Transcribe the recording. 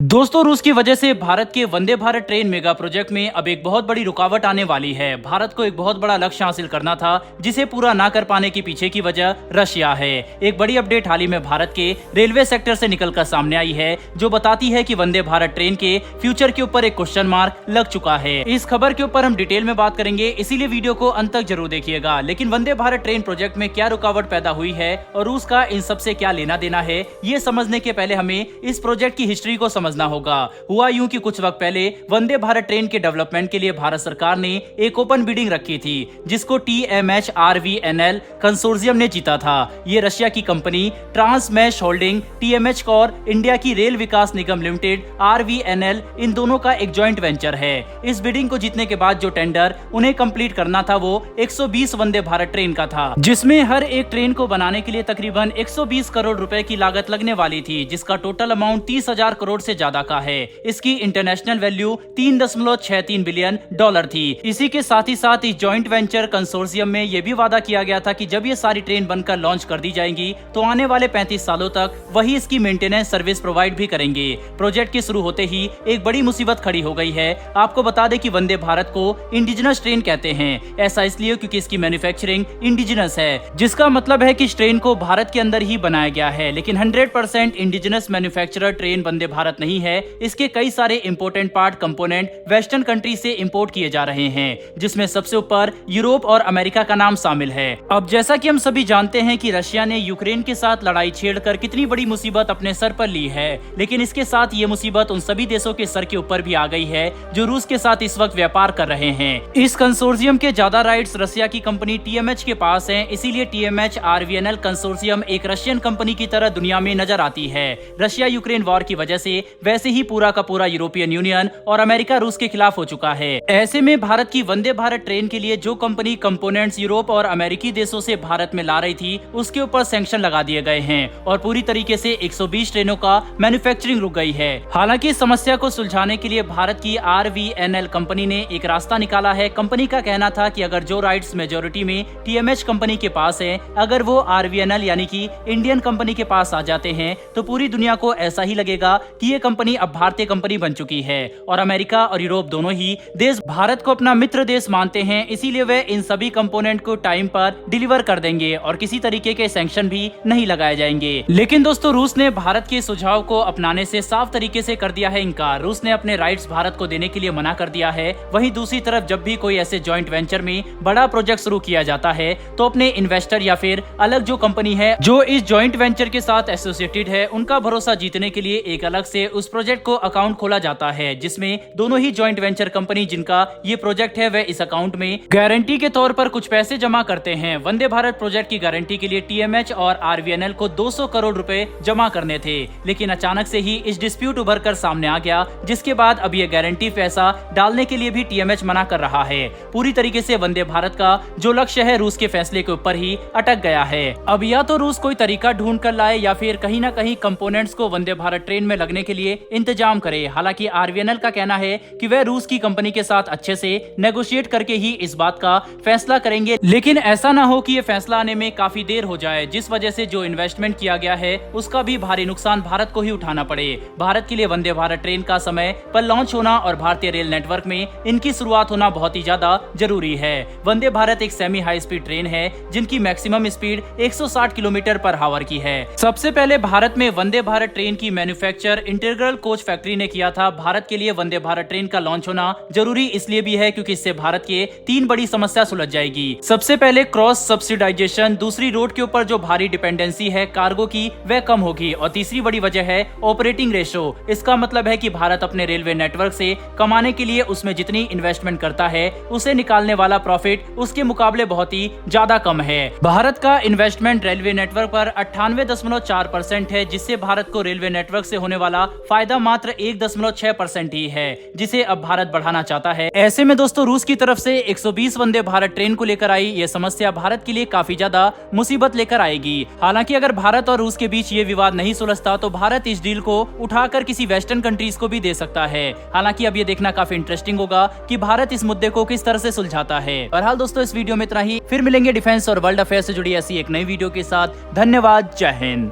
दोस्तों, रूस की वजह से भारत के Vande Bharat train mega project में अब एक बहुत बड़ी रुकावट आने वाली है। भारत को एक बहुत बड़ा लक्ष्य हासिल करना था, जिसे पूरा ना कर पाने के पीछे की वजह रशिया है। एक बड़ी अपडेट हाल ही में भारत के रेलवे सेक्टर से निकलकर सामने आई है, जो बताती है कि वंदे भारत ट्रेन के फ्यूचर के ऊपर एक क्वेश्चन मार्क लग चुका है। इस खबर के ऊपर हम डिटेल में बात करेंगे, इसीलिए वीडियो को अंत तक जरूर देखिएगा। लेकिन वंदे भारत ट्रेन प्रोजेक्ट में क्या रुकावट पैदा हुई है और रूस का इन सबसे क्या लेना देना है, ये समझने के पहले हमें इस प्रोजेक्ट की हिस्ट्री को समझना होगा। हुआ यूं कि कुछ वक्त पहले वंदे भारत ट्रेन के डेवलपमेंट के लिए भारत सरकार ने एक ओपन बिडिंग रखी थी, जिसको TMH-RVNL कंसोर्शियम ने जीता था। ये रशिया की कंपनी ट्रांसमैश होल्डिंग, TMH और इंडिया की रेल विकास निगम लिमिटेड RVNL, इन दोनों का एक जॉइंट वेंचर है। इस बिडिंग को जीतने के बाद जो टेंडर उन्हें कंप्लीट करना था वो 120 वंदे भारत ट्रेन का था, जिसमें हर एक ट्रेन को बनाने के लिए तकरीबन 120 करोड़ रुपए की लागत लगने वाली थी, जिसका टोटल अमाउंट 30,000 करोड़ से ज्यादा का है। इसकी इंटरनेशनल वैल्यू 3.63 बिलियन डॉलर थी। इसी के साथ ही साथ इस जॉइंट वेंचर कंसोर्शियम में यह भी वादा किया गया था कि जब ये सारी ट्रेन बनकर लॉन्च कर दी जाएंगी तो आने वाले 35 सालों तक वही इसकी मेंटेनेंस सर्विस प्रोवाइड भी करेंगे। प्रोजेक्ट के शुरू होते ही एक बड़ी मुसीबत खड़ी हो गई है। आपको बता दें कि वंदे भारत को इंडिजिनस ट्रेन कहते हैं। ऐसा इसलिए क्योंकि इसकी मैन्युफैक्चरिंग इंडिजिनस है, जिसका मतलब है कि इस ट्रेन को भारत के अंदर ही बनाया गया है। लेकिन 100% indigenous manufacturer train Vande Bharat नहीं है। इसके कई सारे important part component western country से इंपोर्ट किए जा रहे हैं, जिसमें सबसे ऊपर यूरोप और अमेरिका का नाम शामिल है। अब जैसा कि हम सभी जानते हैं कि रशिया ने यूक्रेन के साथ लड़ाई छेड़कर कितनी बड़ी मुसीबत अपने सर पर ली है, लेकिन इसके साथ ये मुसीबत उन सभी देशों के सर के ऊपर भी आ गई है जो रूस के साथ इस वक्त व्यापार कर रहे हैं। इस कंसोर्शियम के ज्यादा राइट्स रशिया की कंपनी TMH के पास हैं, इसीलिए TMH-RVNL कंसोर्शियम एक रशियन कंपनी की तरह दुनिया में नजर आती है। रशिया यूक्रेन वॉर की वजह से वैसे ही पूरा का पूरा यूरोपियन यूनियन और अमेरिका रूस के खिलाफ हो चुका है। ऐसे में भारत की वंदे भारत ट्रेन के लिए जो कंपनी कंपोनेंट्स यूरोप और अमेरिकी देशों से भारत में ला रही थी, उसके ऊपर सैंक्शन लगा दिए गए हैं और पूरी तरीके से 120 ट्रेनों का मैन्युफैक्चरिंग रुक गई है। हालांकि इस समस्या को सुलझाने के लिए भारत की RVNL कंपनी ने एक रास्ता निकाला है। कंपनी का कहना था कि अगर जो राइट्स मेजोरिटी में TMH कंपनी के पास है, अगर वो RVNL यानी कि इंडियन कंपनी के पास आ जाते हैं तो पूरी दुनिया को ऐसा ही लगेगा कि ये कंपनी अब भारतीय कंपनी बन चुकी है और अमेरिका और यूरोप दोनों ही देश भारत को अपना मित्र देश मानते हैं। इसीलिए वे इन सभी कंपोनेंट को टाइम पर डिलीवर कर देंगे और किसी तरीके के सैंक्शन भी नहीं लगाए जाएंगे। लेकिन दोस्तों, रूस ने भारत के सुझाव को अपनाने से साफ तरीके से कर दिया है इनकार। रूस ने अपने राइट्स भारत को देने के लिए मना कर दिया है। वहीं दूसरी तरफ जब भी कोई ऐसे जॉइंट वेंचर में बड़ा प्रोजेक्ट शुरू किया जाता है तो अपने इन्वेस्टर या फिर अलग जो कंपनी है जो इस जॉइंट वेंचर के साथ एसोसिएटेड है, उनका भरोसा जीतने के लिए एक अलग से उस प्रोजेक्ट को अकाउंट खोला जाता है, जिसमें दोनों ही जॉइंट वेंचर कंपनी जिनका ये प्रोजेक्ट है वे इस अकाउंट में गारंटी के तौर पर कुछ पैसे जमा करते हैं। वंदे भारत प्रोजेक्ट की गारंटी के लिए TMH और RVNL को 200 करोड़ रुपए जमा करने थे, लेकिन अचानक से ही इस डिस्प्यूट उभर कर सामने आ गया, जिसके बाद अब ये गारंटी पैसा डालने के लिए भी TMH मना कर रहा है। पूरी तरीके से वंदे भारत का जो लक्ष्य है रूस के फैसले के ऊपर ही अटक गया है। अब या तो रूस कोई तरीका ढूंढ कर लाए या फिर कहीं ना कहीं कंपोनेंट्स को वंदे भारत ट्रेन में लगने के लिए इंतजाम करे। हालांकि RVNL का कहना है कि वह रूस की कंपनी के साथ अच्छे से नेगोशिएट करके ही इस बात का फैसला करेंगे, लेकिन ऐसा ना हो कि ये फैसला आने में काफी देर हो जाए, जिस वजह से जो इन्वेस्टमेंट किया गया है उसका भी भारी नुकसान भारत को ही उठाना पड़े। भारत के लिए वंदे भारत ट्रेन का समय पर लॉन्च होना और भारतीय रेल नेटवर्क में इनकी शुरुआत होना बहुत ही ज्यादा जरूरी है। वंदे भारत एक सेमी हाई स्पीड ट्रेन है जिनकी maximum speed 160 kilometre per hour की है। सबसे पहले भारत में वंदे भारत ट्रेन की मैन्युफैक्चर इंटीग्रल कोच फैक्ट्री ने किया था। भारत के लिए वंदे भारत ट्रेन का लॉन्च होना जरूरी इसलिए भी है क्योंकि इससे भारत के 3 बड़ी समस्या सुलझ जाएगी। सबसे पहले क्रॉस सब्सिडाइजेशन, दूसरी रोड के ऊपर जो भारी डिपेंडेंसी है कार्गो की वह कम होगी और तीसरी बड़ी वजह है ऑपरेटिंग रेशो। इसका मतलब है कि भारत अपने रेलवे नेटवर्क से कमाने के लिए उसमें जितनी इन्वेस्टमेंट करता है उसे निकालने वाला प्रॉफिट उसके मुकाबले बहुत ही ज्यादा कम है। भारत का इन्वेस्टमेंट रेलवे नेटवर्क पर 98.4% है, जिससे भारत को रेलवे नेटवर्क से होने वाला फायदा मात्र 1.6% ही है, जिसे अब भारत बढ़ाना चाहता है। ऐसे में दोस्तों, रूस की तरफ से 120 वंदे भारत ट्रेन को लेकर आई ये समस्या भारत के लिए काफी ज्यादा मुसीबत लेकर आएगी। हालांकि अगर भारत और रूस के बीच ये विवाद नहीं सुलझता तो भारत इस डील को उठाकर किसी वेस्टर्न कंट्रीज को भी दे सकता है। हालांकि अब ये देखना काफी इंटरेस्टिंग होगा कि भारत इस मुद्दे को किस तरह से सुलझाता है। बहरहाल दोस्तों, इस वीडियो में इतना ही। फिर मिलेंगे डिफेंस और वर्ल्ड अफेयर से जुड़ी ऐसी एक नई वीडियो के साथ। धन्यवाद। जय हिंद।